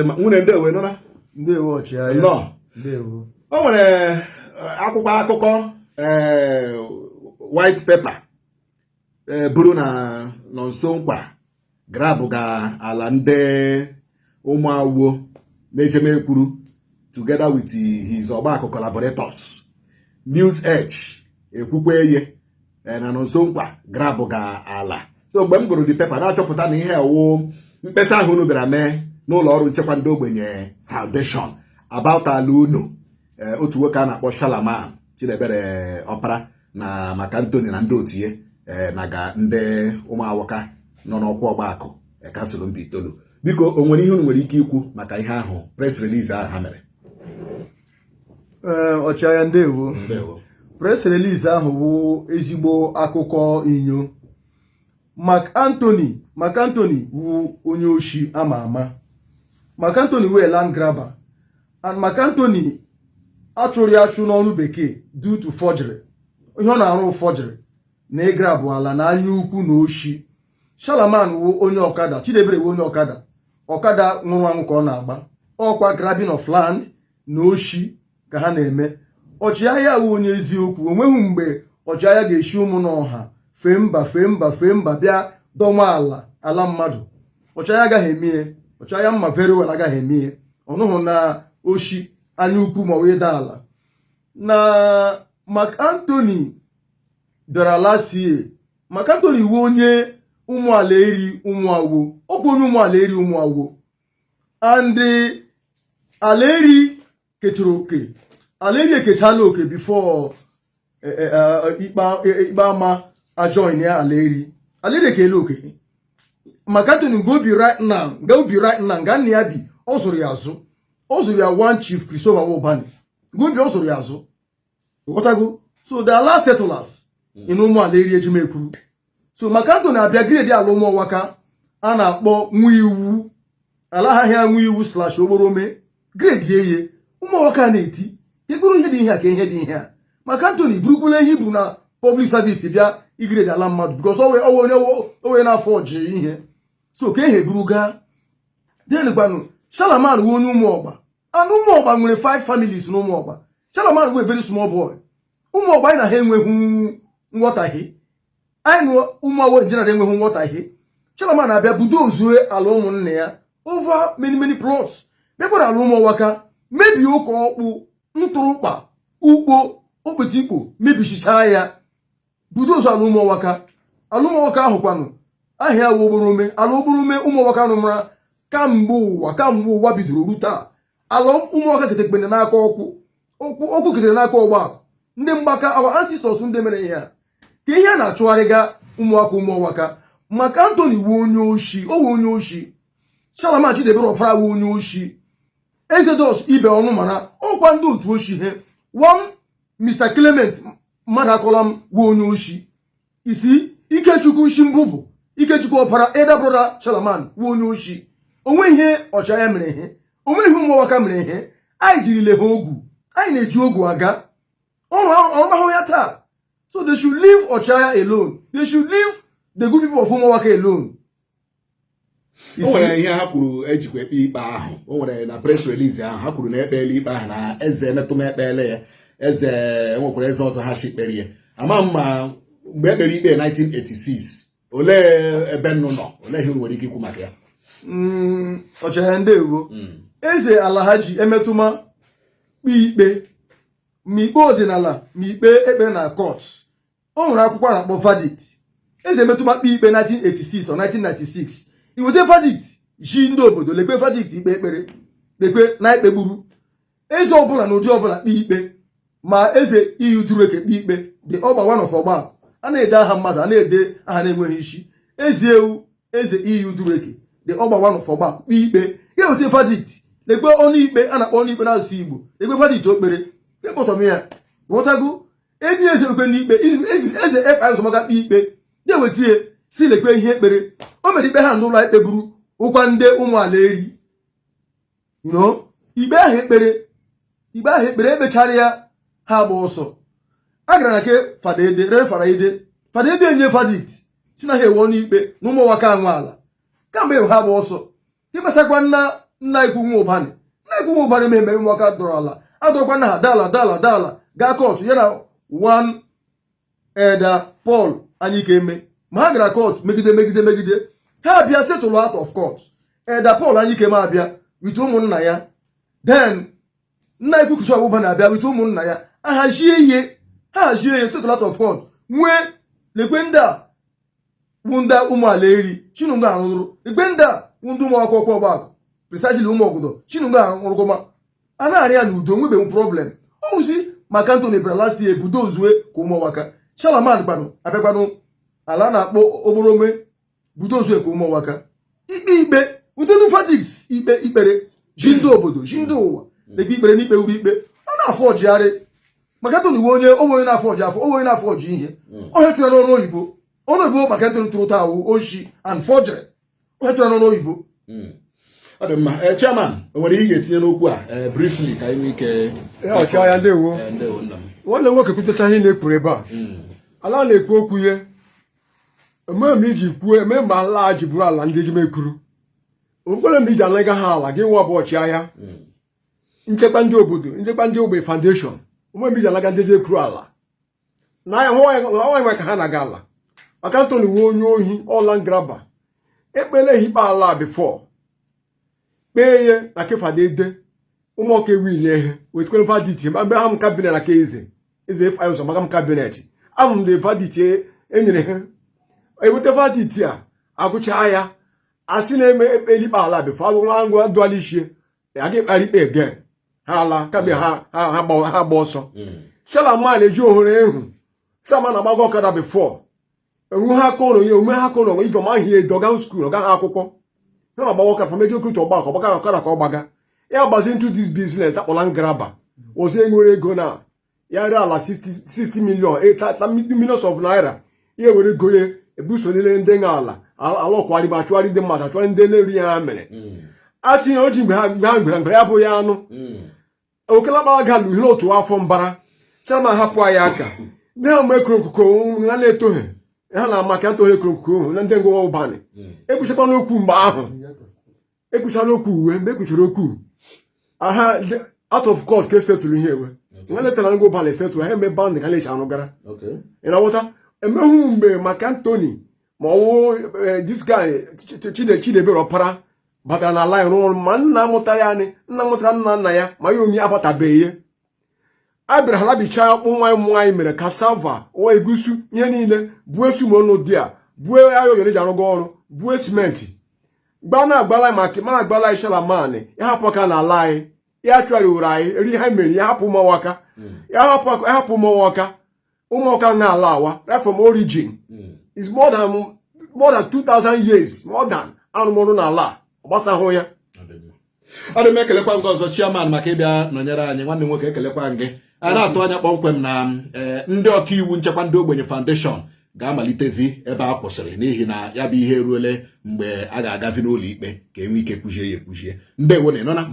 nwunye ndewo nọ na ndewo ọchịagha nọ ndewo o nwere akwụkwọ akụkọ white paper buru na nso nkwa grab ga ala ndị ụmụawo na-echemekwuru together with his ọgbakọ collaborators News Edge ekwukwa eye na nso nkwa grab ga ala. So mgbe m gụrụ the paper na-achọpụta na ihe awụ mkpesa ahụ unu bịara mee n'ụlọ ọrụ nchekwa ndị ogbenye foundation about ala unu. Otu nwoke a na-akpọ Shalaman Chidebere Ọpara na maka Anthony na ndị otie na ga ndị ụmụawụka nọ n'ọkwa ọgbakọ kansụl mba itoolu. Biko o nwere ihe unu nwere ike ikwu maka ihe ahụ press release ahụ ha mere? ọchịagha ndewo. Press release ahụ bụ ezigbo akụkọ inyo. Mark Anthony bụ onye oshi ama ama. Mark Anthony wee land grabber, and Mark Anthony achụrụ ya achụ n'ọrụ bekee due to forgery. Ihe ọ na-arụ forgery na ịgrabụ ala na anya ukwu na oshi. Shalaman wụ onye ọkada, Chidebere wụ onye ọkada nwụrụ anwụ ka ọ na-agba. Ọkwa grabbing of land na oshi ka ha na-eme. Ọchịagha wụ onye eziokwu. Onweghị mgbe ọchịagha ga-eshi ụmụ n'ọha fee mba bịa dọnwa ala mmadụ. Ọchịagha agaghị eme. Ọchịagha mma very well agaghị eme. Ọnụhụ na oshi anya ukwu ma wee daa ala. Na Mark Anthony bịara last year. Mark Anthony wụ onye ụmụala eri ụmụawo. Ọ bụ onye ụmụala eri ụmụawo. And ala eri ketara oke. Ala eri ekechala oke before ikpe ama ajoin ya ala eri. Ala eri ekele oke. Mark Anthony go be right now. Ga nna ya bi. Ọ zụrụ ya azụ. Ọ zụrụ ya one chief Christopher Wobani. Go be ọ zụrụ ya azụ. Ghọtago? So the last settlers in ụmụala eri ejimekwuru. So Mark Anthony abịa grade ala ụmụọwaka a na-akpọ nwa iwu. Ala ahịa nwa iwu / ogborome. Grade eye. Ụmụọwaka na-eti. Ịbụrụ ihe dị ihe a ka ihe dị ihe a. Mark Anthony burukwula ihe bụ na public service bịa igrade ala mmadụ because onye na-afọ ọjị ihe. So ka ihe buru gaa. Then gbanụ Shalaman wụ onye ụmụọgba. And ụmụọgba nwere 5 families na ụmụọgba. Shalaman wụ a very small boy. Ụmụọgba anyị na ha enweghị nghọtahie. Anyị na ụmụawo njenara enweghị nghọtahie. Shalaman na-abịa budo ozue ala ụmụnne ya over many plots. Bịakwara ala ụmụọwaka mebie ụka ọkpụ ntụrụkpa ugbo okpetikpo mebichichara ya. Budo ozu ala ụmụọwaka. Ala ụmụọwaka ahụ kwanụ ahịa wụ ogborome. Ala ogborome ụmụọwaka nụ mara kamgbe ụwa bidoro rute a. Ala ụmụọwaka ketekpene n'aka ọkwụ ketere n'aka ọgbakọ. Ndị mgbaka our ancestors ndị mere ihe a. Ka ihe a na-achụgharịga ụmụọwaka. Mark Anthony wụ onye oshi. O wụ onye oshi. Shalaman Chidebere Ọpara wụ onye oshi. Exodus ibe ọnụ mara ọkwa ndị otu oshi he. One Mr. Clement mmadụ akọlam wụ onye oshi. Isi Ikechukwu Shimbụbụ Ikechukwu Ọpara elder brother Shalaman wụ onye oshi. Onwe ihe ọchịagha mere ihe. Onwe ihe ụmụọwaka mere ihe. Anyị jirile ha ogwu. Anyị na-eji ogwu aga. Ọrụ ahụ ya taa. So they should leave ọchịagha alone. They should leave the good people of ụmụọwaka alone. O nwere ihe ha kwuru ejikwa ekpe ikpe ahụ. O nwere na press release ahụ ha kwuru na ekpele ikpe ahụ na eze emetụma ekpele ya. Eze enwekwara eze ọzọ ha shikpere ya. Ama mma mgbe ekpere ikpe 1986 olee ebe nnụ nọ, olee ihe nwere ike ikwu maka ya? Ọchịagha ndewo. Eze ala ha ji emetụma ikpe ma ikpe ọdịnala ma ikpe ekpere na court. O nwere akwụkwọ a na-akpọ verdict. Eze emetụma ikpe 1986 or 1996. Iwete verdict ji ndị obodo lekwe verdict ikpe ekpere lekwe na ikpe gburu. Eze ọbụla na ụdị ọbụla kpe ikpe ma eze iyi duru eke kpe ikpe dị ọgba one of ọgba a na-ede aha mmadụ a na-ede aha na-enweghị isi. Eze ewu eze iyi duru eke dị ọgba one of ọgba kpe ikpe. Iwete verdict lekwe ọnụ ikpe a na-akpọ ọnụ ikpe n'asụsụ Igbo lekwe verdict okpere ekpọtọm ya. Ghọtago eji eze ekwe n'ikpe eze FI Ụzọmaka kpe ikpe ya wetie si lekwe ihe ekpere. O mere ikpe ha n'ụlọ ikpe buru ụkwa ndị ụmụala eri. Ikpe ahụ ekpere ekpechara ya ha agba ọsọ. A gara na ke Fadaide enye verdict si na ha ewe ọnụ ikpe na ụmụọwaka anwe ala. Kamgbe ha agba ọsọ. Ịkpesakwa na nna ikwu nwa ụbanị meme ụmụaka dọrọ ala adọrọkwa na ha dala gaa kọtụ ya na one Elder Paul anyị ka eme ma ha gara kọtụ megide ha abịa settle out of court. Elder Paul anyị ka eme abịa with ụmụnna ya, then nna ikwu Christopher Awobani abịa with ụmụnna ya, ha hazie ihe settle out of court. Nwee lekwe ndị a wunda ụmụ ala eri chinunga arụrụ lekwe ndị a wunda ụmụ akwụkwọ ọgbakọ precisely ụmụ obodo chinunga arụrụgoma a na-arị ya n'udo nwebeghị problem. Ọ wụzi maka Anthony Bralasi ebudo ozue ka ụmụọwaka Shalaman kpanụ abịakwanụ ala na-akpọ oborome budo ozue ka ụmụọwaka ikpe utedu fatix ikpere ji ndị obodo ji ndị ụwa lekwe ikpere n'ikpe uru ikpe ọ na-afọ ọjigharị maka Anthony onye na-afọ ọji afọ onye na-afọ ọji ihe onye tụrụ n'ọrụ oyibo maka Anthony tụrụ taa awụ oshi and forgery onye tụrụ n'ọrụ oyibo. Ọ dị mma. Chairman, o nwere ihe ga-etinye n'okwu a briefly ka anyị nwee ike ọchịagha ndewo nwanne nwoke kwutecha ihe na-ekpuru ebe a ala na-ekwu okwu ihe ememe iji kwuo eme mgbe ala ji bụrụ ala ndị ejimekuru okpere mgbe iji anaga ha ala gị nwa bụ ọchịagha nchekwa ndị obodo nchekwa ndị ogbe foundation omeme iji anaga ndị ejimekuru ala na ya nwe ka ha na-aga ala maka Anthony nwe onye ohi ọla ngraba ekpele hikpe ala before kpee ihe na kefadede ụmụọka ewile ihe wetekwere vaditi mgbe ha m kabinet na ka eze efe ụzọ maka m kabinet ahụ m de vaditi enyere ha eweta vaditi a agụchaa ya asị na-eme ekpere ikpe ala bifo agụnwa ngwa duala ishie aga ekpara ikpe ege ha ala kabe ha gba ọsọ Shalaman eji ohere ehu Shalaman na-agbago ọkada bifo enwe ha aka ụlọ ya ome ha aka ụlọ ife ma ahịa edoga skul ọga ha akwụkwọ ya na gbawoka from ejikụta ọgbakọ ọgbakara ọkara ka ọ gbaga ya gbazi into this business akpọla ngraba ozi enwere ego na ya re ala 60 million 8 millions of naira ihe were ego ya ebusonile ndị nwe ala ọkwari ma chụgharị ndị mmadụ achụgharị ndị na-eri ya ha mere a sị na o ji mgbe ha ya bụ ya anụ okelakpara ga ihe otu afọ mbara Shalaman hapụ anyị aka ndị ha mgbe ekoro okuko ha na-etoghị ha na-amaka ntụghe ekoro okuko na ndị ngwa ụbanị ekwuchakwana okwu mgbe ahụ ekwuchara okwu uwe mgbe ekwuchara okwu aha out of court ka esetụrụ ihe ewe nwa letara ngwa ụbanị esetụrụ ha eme bandị ka na-eche anụ gara ị na-aghọta emeghu mgbe maka Anthony ma ọwụ this guy Chidebere ọpara batara na ala rụọ ọrụ ma nna mụtara nna ya ma ya onye abatabeghị ihe a bịara ha labicha akpụ nwaanyị mere kasava nwa egusu ihe niile buo esumonu dị a buo ayogere ji arụgo ọrụ buo simenti gba na-agbala anyị Shalaman ịhapụ aka na ala anyị ya chụara ure anyị eri ha mere ya hapụ ụmụọka na ala awa right from origin is more than 2000 years more than arụmọrụ na ala gbasahụ ya. Ọ dị m ekelekwa nke ọzọ Chairman maka ịbịa nọnyere anyị nwanne nwoke ekelekwa gị a na-atụ anya kpọmkwem na ndị ọkaiwu nchekwa ndị ogbenye foundation ga-amalitezi ebe a kwụsịrị n'ihi na ya bụ ihe eruole mgbe a ga-agazi n'ụlọ ikpe ka enwe ike kwuzie ya ekwuzie. Ndewo na ịnọ na